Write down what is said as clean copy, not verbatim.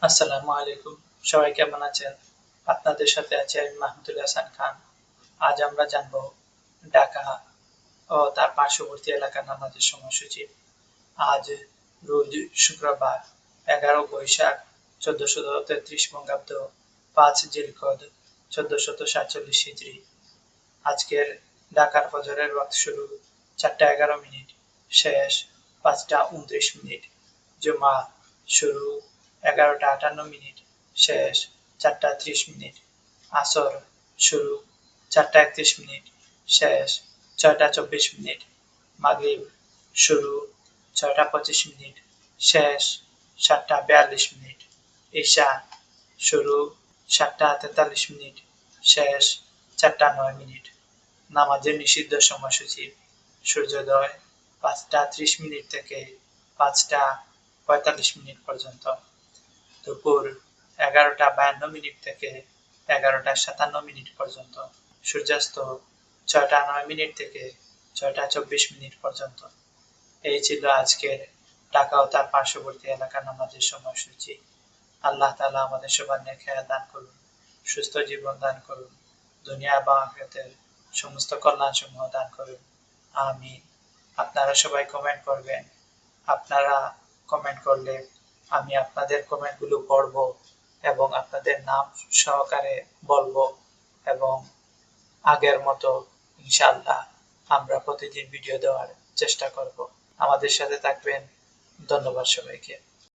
আসসালামু আলাইকুম। সবাই কেমন আছেন? আপনাদের সাথে আছি আমি মাহমুদুল হাসান খান। আজ আমরা জানব ঢাকা ও তার পার্শ্ববর্তী এলাকার নামাজের সময়সূচি। আজ রোজ শুক্রবার 11 বৈশাখ 1433 বঙ্গাব্দ, 5 জিলকদ 1447 হিজরি। আজকের ঢাকার ফজরের ওয়াক্ত শুরু 4টা 11 মিনিট, শেষ 5টা 29 মিনিট। জুমা শুরু 11টা 58 মিনিট, শেষ 4টা 30 মিনিট। আসর শুরু 4টা 31 মিনিট, শেষ 6টা 24 মিনিট। মাগরিব শুরু 6টা 25 মিনিট, শেষ 7টা 42 মিনিট। ঈশা শুরু 7টা 43 মিনিট, শেষ 4টা 9 মিনিট। নামাজের নিষিদ্ধ সময়সূচি: সূর্যোদয় 5টা 30 মিনিট থেকে 5টা 45 মিনিট পর্যন্ত, দুপুর 11টা 52 মিনিট থেকে 11টা 57 মিনিট পর্যন্ত, সূর্যাস্ত 6টা 9 মিনিট থেকে 6টা 24 মিনিট পর্যন্ত। এই ছিল আজকের ঢাকা ও তার পার্শ্ববর্তী এলাকার নামাজের সময়সূচি। আল্লাহ তাআলা আমাদের সবার নেক হায়াত দান করুন, সুস্থ জীবন দান করুন, দুনিয়া এবং আখিরাতের সমস্ত কল্যাণ সমূহ দান করুন। আমিন। আপনারা সবাই কমেন্ট করবেন। আপনারা কমেন্ট করলে আমি আপনাদের কমেন্টগুলো পড়ব এবং আপনাদের নাম সহকারে বলবো, এবং আগের মতো ইনশাআল্লাহ আমরা প্রতিদিন ভিডিও দেওয়ার চেষ্টা করব। আমাদের সাথে থাকবেন। ধন্যবাদ সবাইকে।